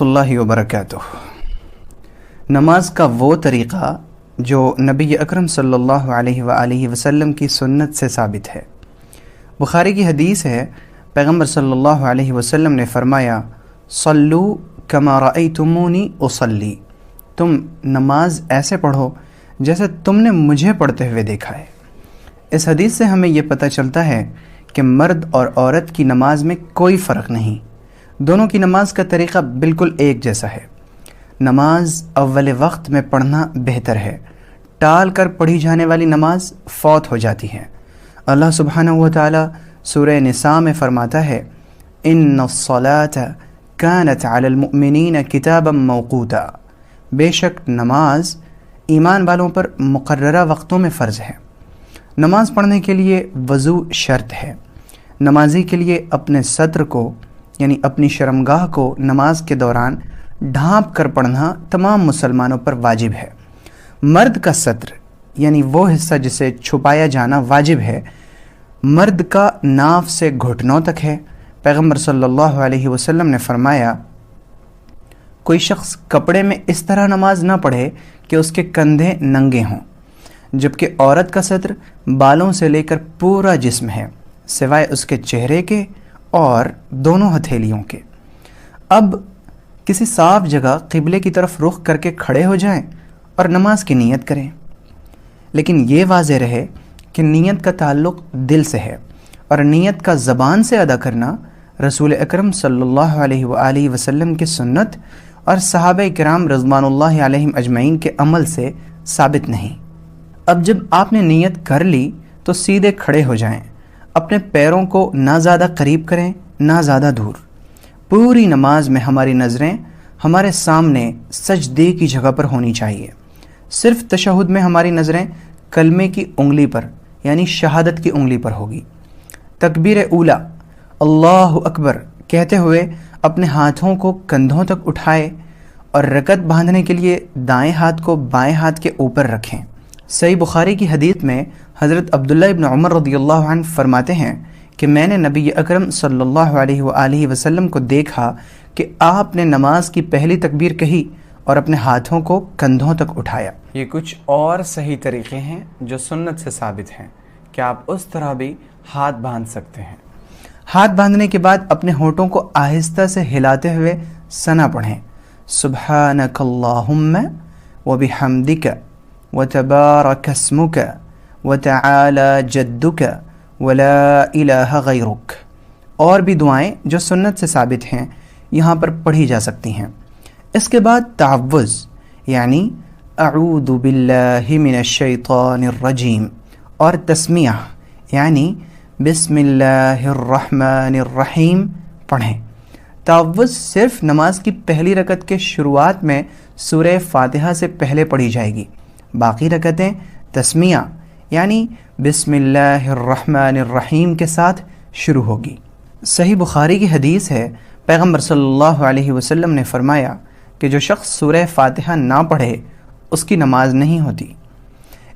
اللہ وبرکاتہ۔ نماز کا وہ طریقہ جو نبی اکرم صلی اللہ علیہ وآلہ وسلم کی سنت سے ثابت ہے۔ بخاری کی حدیث ہے، پیغمبر صلی اللہ علیہ وسلم نے فرمایا، صلو کما رأیتمونی اصلی، تم نماز ایسے پڑھو جیسے تم نے مجھے پڑھتے ہوئے دیکھا ہے۔ اس حدیث سے ہمیں یہ پتہ چلتا ہے کہ مرد اور عورت کی نماز میں کوئی فرق نہیں، دونوں کی نماز کا طریقہ بالکل ایک جیسا ہے۔ نماز اول وقت میں پڑھنا بہتر ہے، ٹال کر پڑھی جانے والی نماز فوت ہو جاتی ہے۔ اللہ سبحانہ و تعالی سورہ نساء میں فرماتا ہے، ان الصلاۃ کانت علی المؤمنین کتابا موقوتا، بے شک نماز ایمان والوں پر مقررہ وقتوں میں فرض ہے۔ نماز پڑھنے کے لیے وضو شرط ہے۔ نمازی کے لیے اپنے سطر کو یعنی اپنی شرمگاہ کو نماز کے دوران ڈھانپ کر پڑھنا تمام مسلمانوں پر واجب ہے۔ مرد کا سطر یعنی وہ حصہ جسے چھپایا جانا واجب ہے، مرد کا ناف سے گھٹنوں تک ہے۔ پیغمبر صلی اللہ علیہ وسلم نے فرمایا، کوئی شخص کپڑے میں اس طرح نماز نہ پڑھے کہ اس کے کندھے ننگے ہوں، جبکہ عورت کا سطر بالوں سے لے کر پورا جسم ہے، سوائے اس کے چہرے کے اور دونوں ہتھیلیوں کے۔ اب کسی صاف جگہ قبلے کی طرف رخ کر کے کھڑے ہو جائیں اور نماز کی نیت کریں، لیکن یہ واضح رہے کہ نیت کا تعلق دل سے ہے، اور نیت کا زبان سے ادا کرنا رسول اکرم صلی اللہ علیہ وآلہ وسلم کی سنت اور صحابہ کرام رضوان اللہ علیہم اجمعین کے عمل سے ثابت نہیں۔ اب جب آپ نے نیت کر لی تو سیدھے کھڑے ہو جائیں، اپنے پیروں کو نہ زیادہ قریب کریں نہ زیادہ دور۔ پوری نماز میں ہماری نظریں ہمارے سامنے سجدے کی جگہ پر ہونی چاہیے۔ صرف تشہد میں ہماری نظریں کلمے کی انگلی پر یعنی شہادت کی انگلی پر ہوگی۔ تکبیر اولی اللہ اکبر کہتے ہوئے اپنے ہاتھوں کو کندھوں تک اٹھائے اور رکعت باندھنے کے لیے دائیں ہاتھ کو بائیں ہاتھ کے اوپر رکھیں۔ صحیح بخاری کی حدیث میں حضرت عبداللہ ابن عمر رضی اللہ عنہ فرماتے ہیں کہ میں نے نبی اکرم صلی اللہ علیہ وآلہ وسلم کو دیکھا کہ آپ نے نماز کی پہلی تکبیر کہی اور اپنے ہاتھوں کو کندھوں تک اٹھایا۔ یہ کچھ اور صحیح طریقے ہیں جو سنت سے ثابت ہیں کہ آپ اس طرح بھی ہاتھ باندھ سکتے ہیں۔ ہاتھ باندھنے کے بعد اپنے ہونٹوں کو آہستہ سے ہلاتے ہوئے ثنا پڑھیں، سبحانک اللہم وبحمدک وتبارک اسمک وتعالی جدک ولا الہ غیرک۔ اور بھی دعائیں جو سنت سے ثابت ہیں یہاں پر پڑھی جا سکتی ہیں۔ اس کے بعد تعوذ یعنی اعوذ باللہ من الشیطان الرجیم اور تسمیہ یعنی بسم اللہ الرحمن الرحیم پڑھیں۔ تعوذ صرف نماز کی پہلی رکعت کے شروعات میں سورہ فاتحہ سے پہلے پڑھی جائے گی، باقی رکعتیں تسمیہ یعنی بسم اللہ الرحمن الرحیم کے ساتھ شروع ہوگی۔ صحیح بخاری کی حدیث ہے، پیغمبر صلی اللہ علیہ وسلم نے فرمایا کہ جو شخص سورہ فاتحہ نہ پڑھے اس کی نماز نہیں ہوتی۔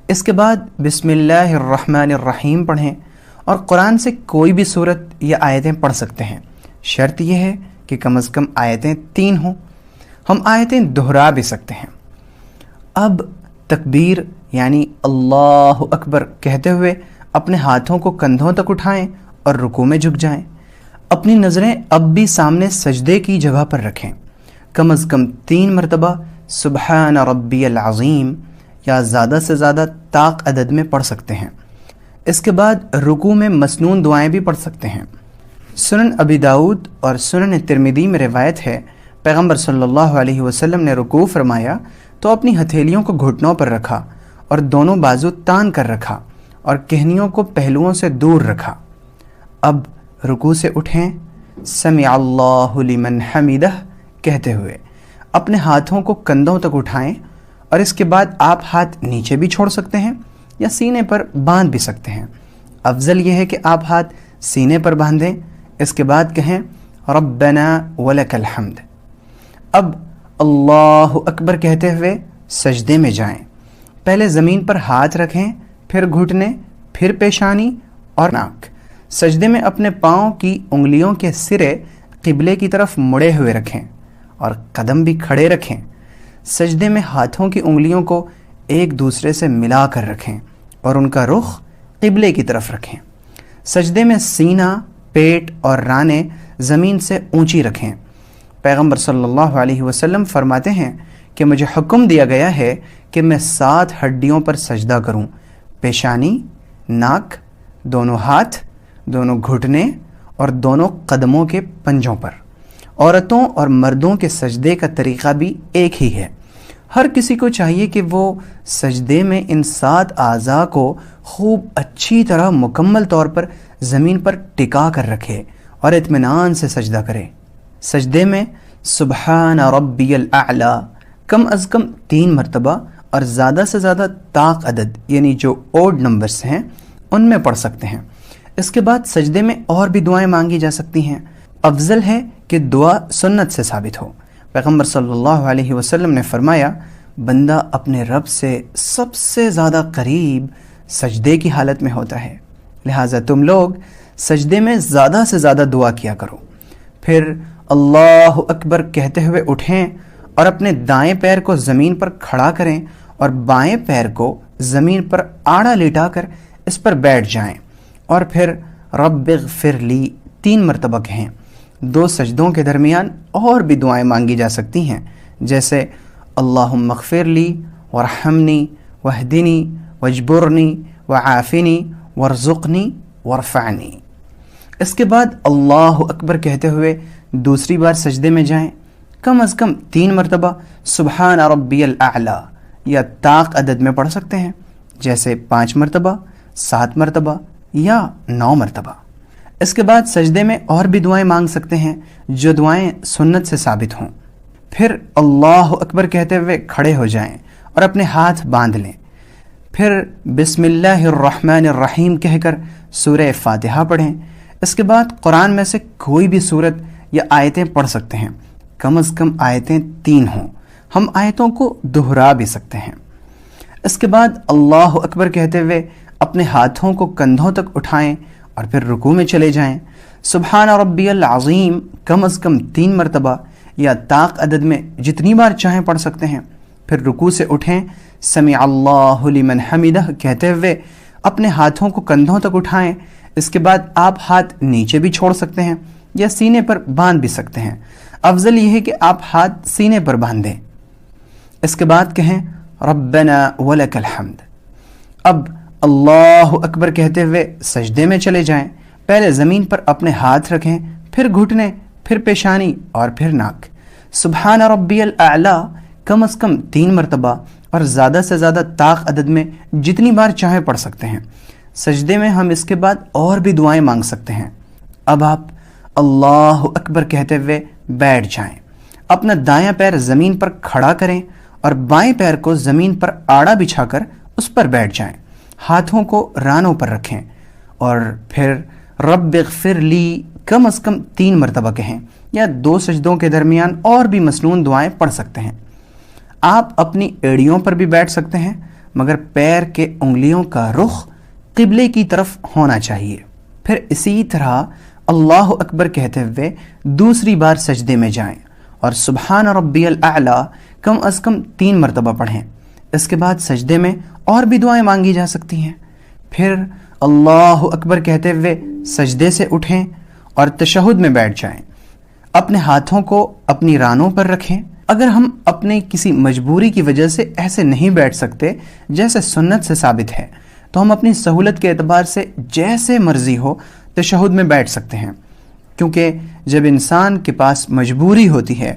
اس کے بعد بسم اللہ الرحمن الرحیم پڑھیں اور قرآن سے کوئی بھی سورت یا آیتیں پڑھ سکتے ہیں۔ شرط یہ ہے کہ کم از کم آیتیں 3 ہوں، ہم آیتیں دہرا بھی سکتے ہیں۔ اب تکبیر یعنی اللہ اکبر کہتے ہوئے اپنے ہاتھوں کو کندھوں تک اٹھائیں اور رکوع میں جھک جائیں۔ اپنی نظریں اب بھی سامنے سجدے کی جگہ پر رکھیں، کم از کم 3 مرتبہ سبحان ربی العظیم یا زیادہ سے زیادہ طاق عدد میں پڑھ سکتے ہیں۔ اس کے بعد رکوع میں مسنون دعائیں بھی پڑھ سکتے ہیں۔ سنن ابی داؤد اور سنن ترمذی میں روایت ہے، پیغمبر صلی اللہ علیہ وسلم نے رکوع فرمایا تو اپنی ہتھیلیوں کو گھٹنوں پر رکھا اور دونوں بازو تان کر رکھا اور کہنیوں کو پہلوؤں سے دور رکھا۔ اب رکوع سے اٹھیں، سمع اللہ لمن حمدہ کہتے ہوئے اپنے ہاتھوں کو کندھوں تک اٹھائیں، اور اس کے بعد آپ ہاتھ نیچے بھی چھوڑ سکتے ہیں یا سینے پر باندھ بھی سکتے ہیں۔ افضل یہ ہے کہ آپ ہاتھ سینے پر باندھیں، اس کے بعد کہیں ربنا ولک الحمد۔ اب اللہ اکبر کہتے ہوئے سجدے میں جائیں، پہلے زمین پر ہاتھ رکھیں، پھر گھٹنے، پھر پیشانی اور ناک۔ سجدے میں اپنے پاؤں کی انگلیوں کے سرے قبلے کی طرف مڑے ہوئے رکھیں اور قدم بھی کھڑے رکھیں۔ سجدے میں ہاتھوں کی انگلیوں کو ایک دوسرے سے ملا کر رکھیں اور ان کا رخ قبلے کی طرف رکھیں۔ سجدے میں سینہ، پیٹ اور رانیں زمین سے اونچی رکھیں۔ پیغمبر صلی اللہ علیہ وسلم فرماتے ہیں کہ مجھے حکم دیا گیا ہے کہ میں 7 ہڈیوں پر سجدہ کروں: پیشانی، ناک، دونوں ہاتھ، دونوں گھٹنے اور دونوں قدموں کے پنجوں پر۔ عورتوں اور مردوں کے سجدے کا طریقہ بھی ایک ہی ہے۔ ہر کسی کو چاہیے کہ وہ سجدے میں ان 7 اعضاء کو خوب اچھی طرح مکمل طور پر زمین پر ٹکا کر رکھے اور اطمینان سے سجدہ کرے۔ سجدے میں سبحان ربی الاعلی کم از کم 3 مرتبہ اور زیادہ سے زیادہ طاق عدد یعنی جو اوڈ نمبرز ہیں ان میں پڑھ سکتے ہیں۔ اس کے بعد سجدے میں اور بھی دعائیں مانگی جا سکتی ہیں۔ افضل ہے کہ دعا سنت سے ثابت ہو۔ پیغمبر صلی اللہ علیہ وسلم نے فرمایا، بندہ اپنے رب سے سب سے زیادہ قریب سجدے کی حالت میں ہوتا ہے، لہٰذا تم لوگ سجدے میں زیادہ سے زیادہ دعا کیا کرو۔ پھر اللہ اکبر کہتے ہوئے اٹھیں اور اپنے دائیں پیر کو زمین پر کھڑا کریں اور بائیں پیر کو زمین پر آڑا لٹا کر اس پر بیٹھ جائیں، اور پھر رب اغفر لی 3 مرتبہ کہیں۔ 2 سجدوں کے درمیان اور بھی دعائیں مانگی جا سکتی ہیں، جیسے اللہم اغفر لی ورحمنی واہدنی واجبرنی وعافنی وارزقنی وارفعنی۔ اس کے بعد اللہ اکبر کہتے ہوئے دوسری بار سجدے میں جائیں، کم از کم 3 مرتبہ سبحان ربی الاعلی یا طاق عدد میں پڑھ سکتے ہیں، جیسے 5 مرتبہ، 7 مرتبہ یا 9 مرتبہ۔ اس کے بعد سجدے میں اور بھی دعائیں مانگ سکتے ہیں جو دعائیں سنت سے ثابت ہوں۔ پھر اللہ اکبر کہتے ہوئے کھڑے ہو جائیں اور اپنے ہاتھ باندھ لیں۔ پھر بسم اللہ الرحمن الرحیم کہہ کر سورہ فاتحہ پڑھیں۔ اس کے بعد قرآن میں سے کوئی بھی سورت یا آیتیں پڑھ سکتے ہیں، کم از کم آیتیں 3 ہوں، ہم آیتوں کو دہرا بھی سکتے ہیں۔ اس کے بعد اللہ اکبر کہتے ہوئے اپنے ہاتھوں کو کندھوں تک اٹھائیں اور پھر رکوع میں چلے جائیں۔ سبحان ربی العظیم کم از کم 3 مرتبہ یا طاق عدد میں جتنی بار چاہیں پڑھ سکتے ہیں۔ پھر رکوع سے اٹھیں، سمع اللہ لمن حمدہ کہتے ہوئے اپنے ہاتھوں کو کندھوں تک اٹھائیں۔ اس کے بعد آپ ہاتھ نیچے بھی چھوڑ سکتے ہیں یا سینے پر باندھ بھی سکتے ہیں۔ افضل یہ ہے کہ آپ ہاتھ سینے پر باندھ دیں۔ اس کے بعد کہیں ربنا ولک الحمد۔ اب اللہ اکبر کہتے ہوئے سجدے میں چلے جائیں۔ پہلے زمین پر اپنے ہاتھ رکھیں، پھر گھٹنے، پھر پیشانی اور پھر ناک۔ سبحان ربی الاعلی کم از کم 3 مرتبہ اور زیادہ سے زیادہ طاق عدد میں جتنی بار چاہیں پڑھ سکتے ہیں۔ سجدے میں ہم اس کے بعد اور بھی دعائیں مانگ سکتے ہیں۔ اب آپ اللہ اکبر کہتے ہوئے بیٹھ جائیں، اپنا دایاں پیر زمین پر کھڑا کریں اور بائیں پیر کو زمین پر آڑا بچھا کر اس پر بیٹھ جائیں۔ ہاتھوں کو رانوں پر رکھیں اور پھر رب اغفر لی کم از کم 3 مرتبہ کہیں، یا 2 سجدوں کے درمیان اور بھی مسنون دعائیں پڑھ سکتے ہیں۔ آپ اپنی ایڑیوں پر بھی بیٹھ سکتے ہیں، مگر پیر کے انگلیوں کا رخ قبلے کی طرف ہونا چاہیے۔ پھر اسی طرح اللہ اکبر کہتے ہوئے دوسری بار سجدے میں جائیں اور سبحان ربی الاعلی کم از کم 3 مرتبہ پڑھیں۔ اس کے بعد سجدے میں اور بھی دعائیں مانگی جا سکتی ہیں۔ پھر اللہ اکبر کہتے ہوئے سجدے سے اٹھیں اور تشہد میں بیٹھ جائیں۔ اپنے ہاتھوں کو اپنی رانوں پر رکھیں۔ اگر ہم اپنے کسی مجبوری کی وجہ سے ایسے نہیں بیٹھ سکتے جیسے سنت سے ثابت ہے، تو ہم اپنی سہولت کے اعتبار سے جیسے مرضی ہو تشہد میں بیٹھ سکتے ہیں، کیونکہ جب انسان کے پاس مجبوری ہوتی ہے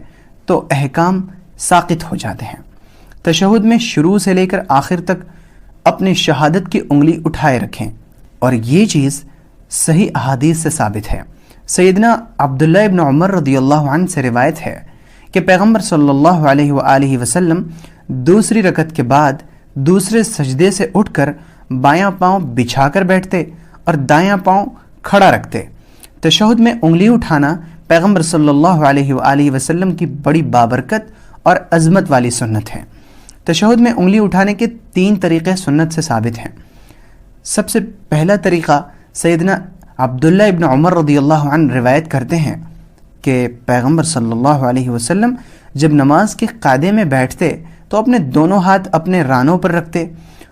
تو احکام ساقط ہو جاتے ہیں۔ تشہد میں شروع سے لے کر آخر تک اپنی شہادت کی انگلی اٹھائے رکھیں، اور یہ چیز صحیح احادیث سے ثابت ہے۔ سیدنا عبداللہ ابن عمر رضی اللہ عنہ سے روایت ہے کہ پیغمبر صلی اللہ علیہ وآلہ وسلم دوسری رکعت کے بعد دوسرے سجدے سے اٹھ کر بایاں پاؤں بچھا کر بیٹھتے اور دایاں پاؤں کھڑا رکھتے۔ تشہد میں انگلی اٹھانا پیغمبر صلی اللہ علیہ وآلہ وسلم کی بڑی بابرکت اور عظمت والی سنت ہے۔ تشہد میں انگلی اٹھانے کے 3 طریقے سنت سے ثابت ہیں۔ سب سے پہلا طریقہ سیدنا عبداللہ ابن عمر رضی اللہ عنہ روایت کرتے ہیں کہ پیغمبر صلی اللہ علیہ وسلم جب نماز کے قاعدے میں بیٹھتے تو اپنے دونوں ہاتھ اپنے رانوں پر رکھتے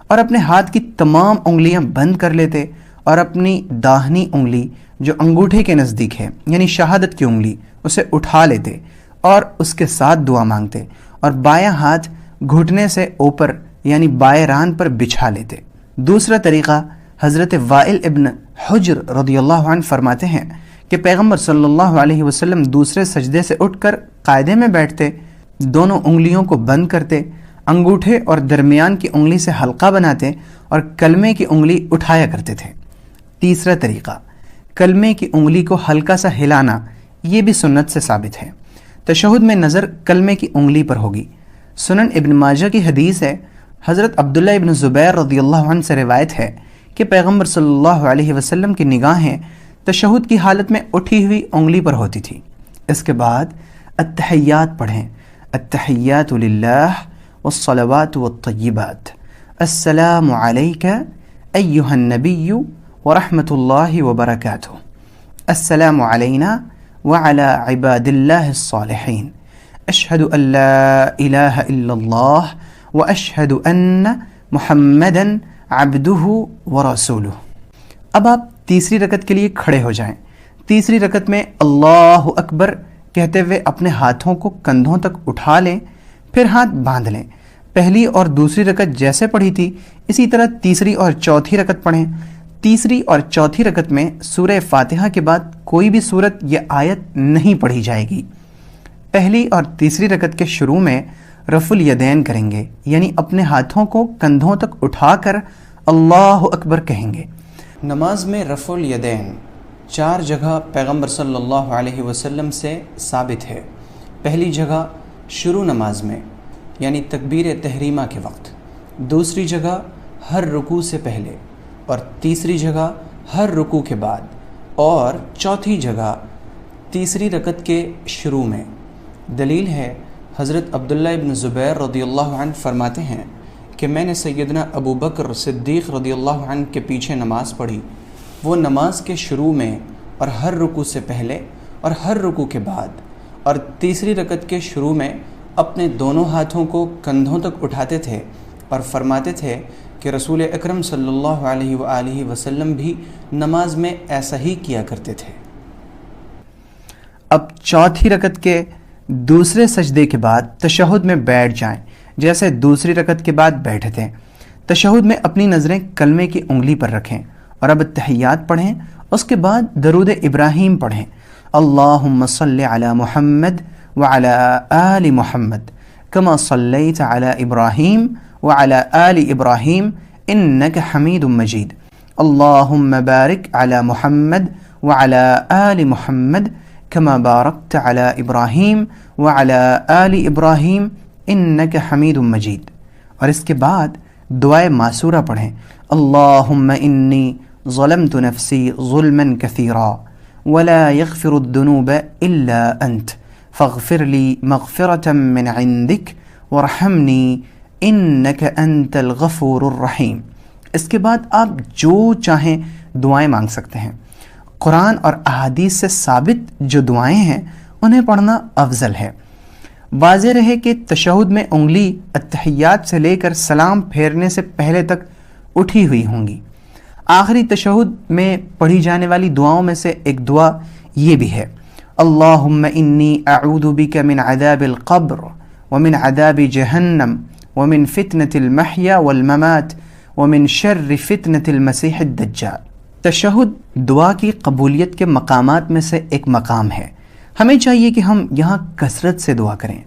اور اپنے ہاتھ کی تمام انگلیاں بند کر لیتے اور اپنی داہنی انگلی جو انگوٹھے کے نزدیک ہے یعنی شہادت کی انگلی اسے اٹھا لیتے اور اس کے ساتھ دعا مانگتے اور بایاں ہاتھ گھٹنے سے اوپر یعنی بائیں ران پر بچھا لیتے۔ دوسرا طریقہ حضرت وائل ابن حجر رضی اللہ عنہ فرماتے ہیں کہ پیغمبر صلی اللہ علیہ وسلم دوسرے سجدے سے اٹھ کر قاعدے میں بیٹھتے، دونوں انگلیوں کو بند کرتے، انگوٹھے اور درمیان کی انگلی سے حلقہ بناتے اور کلمے کی انگلی اٹھایا کرتے تھے۔ تیسرا طریقہ کلمے کی انگلی کو ہلکا سا ہلانا، یہ بھی سنت سے ثابت ہے۔ تشہد میں نظر کلمے کی انگلی پر ہوگی۔ سنن ابن ماجہ کی حدیث ہے، حضرت عبداللہ ابن زبیر رضی اللہ عنہ سے روایت ہے کہ پیغمبر صلی اللہ علیہ وسلم کی نگاہیں تشہد کی حالت میں اٹھی ہوئی انگلی پر ہوتی تھی۔ اس کے بعد التحیات پڑھیں، التحیات للہ والصلوات والطیبات، السلام علیک ایہا النبی ورحمۃ اللہ وبرکاتہ، السلام علینا وعلی عباد اللہ الصالحین، اشہد ان لا الہ الا اللہ واشہد ان محمدا عبدہ ورسولہ۔ اب آپ تیسری رکعت کے لیے کھڑے ہو جائیں۔ تیسری رکعت میں اللہ اکبر کہتے ہوئے اپنے ہاتھوں کو کندھوں تک اٹھا لیں، پھر ہاتھ باندھ لیں۔ پہلی اور دوسری رکعت جیسے پڑھی تھی اسی طرح تیسری اور چوتھی رکعت پڑھیں۔ تیسری اور چوتھی رکعت میں سورہ فاتحہ کے بعد کوئی بھی سورت یا آیت نہیں پڑھی جائے گی۔ پہلی اور تیسری رکعت کے شروع میں رفع الیدین کریں گے، یعنی اپنے ہاتھوں کو کندھوں تک اٹھا کر اللہ اکبر کہیں گے۔ نماز میں رفع الیدین 4 جگہ پیغمبر صلی اللہ علیہ وسلم سے ثابت ہے۔ پہلی جگہ شروع نماز میں یعنی تکبیر تحریمہ کے وقت، دوسری جگہ ہر رکوع سے پہلے، اور تیسری جگہ ہر رکوع کے بعد، اور چوتھی جگہ تیسری رکعت کے شروع میں۔ دلیل ہے حضرت عبداللہ ابن زبیر رضی اللہ عنہ فرماتے ہیں کہ میں نے سیدنا ابو بکر صدیق رضی اللہ عنہ کے پیچھے نماز پڑھی۔ وہ نماز کے شروع میں اور ہر رکوع سے پہلے اور ہر رکوع کے بعد اور تیسری رکعت کے شروع میں اپنے دونوں ہاتھوں کو کندھوں تک اٹھاتے تھے اور فرماتے تھے کہ رسول اکرم صلی اللہ علیہ وآلہ وسلم بھی نماز میں ایسا ہی کیا کرتے تھے۔ اب چوتھی رکعت کے دوسرے سجدے کے بعد تشہد میں بیٹھ جائیں جیسے دوسری رکعت کے بعد بیٹھے تھے۔ تشہد میں اپنی نظریں کلمے کی انگلی پر رکھیں اور اب التحیات پڑھیں۔ اس کے بعد درود ابراہیم پڑھیں، اللہم صلی علی محمد وعلی آل محمد کما صلیت علی ابراہیم وعلی آل ابراہیم انک حمید مجید، اللہم بارک علی محمد وعلی آل محمد کما بارکت علی ابراہیم وعلی آل ابراہیم انک حمید مجید۔ اور اس کے بعد دعائے معصورہ پڑھیں، اللہم انی ظلمت نفسی ظلما کثیرا ولا یغفر الذنوب الا انت فاغفر لی مغفرة من عندک وارحمنی انک انت الغفور الرحیم۔ اس کے بعد آپ جو چاہیں دعائیں مانگ سکتے ہیں۔ قرآن اور احادیث سے ثابت جو دعائیں ہیں انہیں پڑھنا افضل ہے۔ واضح رہے کہ تشہد میں انگلی التحیات سے لے کر سلام پھیرنے سے پہلے تک اٹھی ہوئی ہوں گی۔ آخری تشہد میں پڑھی جانے والی دعاؤں میں سے ایک دعا یہ بھی ہے، اللہم انی اعوذ بک من عذاب القبر ومن عذاب جہنم ومن فتنة المحیا والممات ومن شر فتنة المسیح الدجال۔ تشہد دعا کی قبولیت کے مقامات میں سے ایک مقام ہے۔ ہمیں چاہیے کہ ہم یہاں کثرت سے دعا کریں۔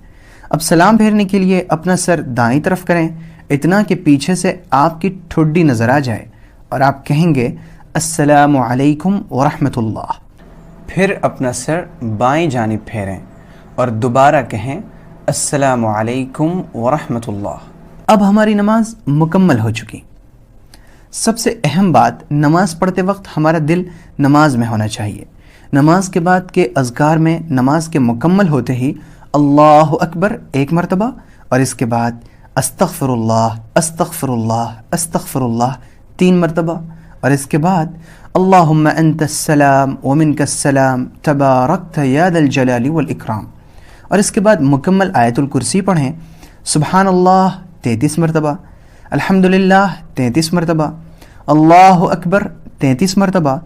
اب سلام پھیرنے کے لیے اپنا سر دائیں طرف کریں، اتنا کہ پیچھے سے آپ کی ٹھڈی نظر آ جائے، اور آپ کہیں گے السلام علیکم ورحمۃ اللہ۔ پھر اپنا سر بائیں جانب پھیریں اور دوبارہ کہیں السلام علیکم ورحمۃ اللہ۔ اب ہماری نماز مکمل ہو چکی۔ سب سے اہم بات، نماز پڑھتے وقت ہمارا دل نماز میں ہونا چاہیے۔ نماز کے بعد کے اذکار میں نماز کے مکمل ہوتے ہی اللہ اکبر 1 مرتبہ، اور اس کے بعد استغفر اللہ استغفر اللہ استغفر اللہ 3 مرتبہ، اور اس کے بعد اللہم انت السلام ومنک السلام تبارکت یا ذا الجلال والاکرام، اور اس کے بعد مکمل آیت الکرسی پڑھیں، سبحان اللہ 33 مرتبہ، الحمدللہ 33 مرتبہ، اللہ اکبر 33 مرتبہ،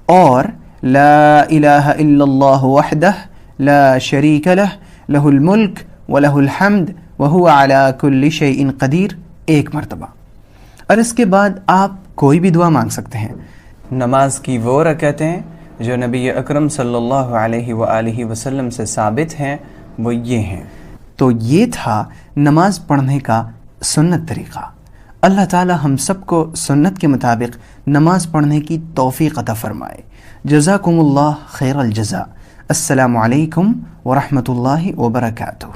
اور لا الہ الا اللہ وحدہ لا شریک لہ لہ الملک ولہ الحمد وہو علی کل شیء قدیر 1 مرتبہ۔ اور اس کے بعد آپ کوئی بھی دعا مانگ سکتے ہیں۔ نماز کی وہ رکعتیں جو نبی اکرم صلی اللہ علیہ وآلہ وسلم سے ثابت ہیں وہ یہ ہیں۔ تو یہ تھا نماز پڑھنے کا سنت طریقہ۔ اللہ تعالی ہم سب کو سنت کے مطابق نماز پڑھنے کی توفیق عطا فرمائے۔ جزاکم اللہ خیر الجزاء۔ السلام علیکم ورحمۃ اللہ وبرکاتہ۔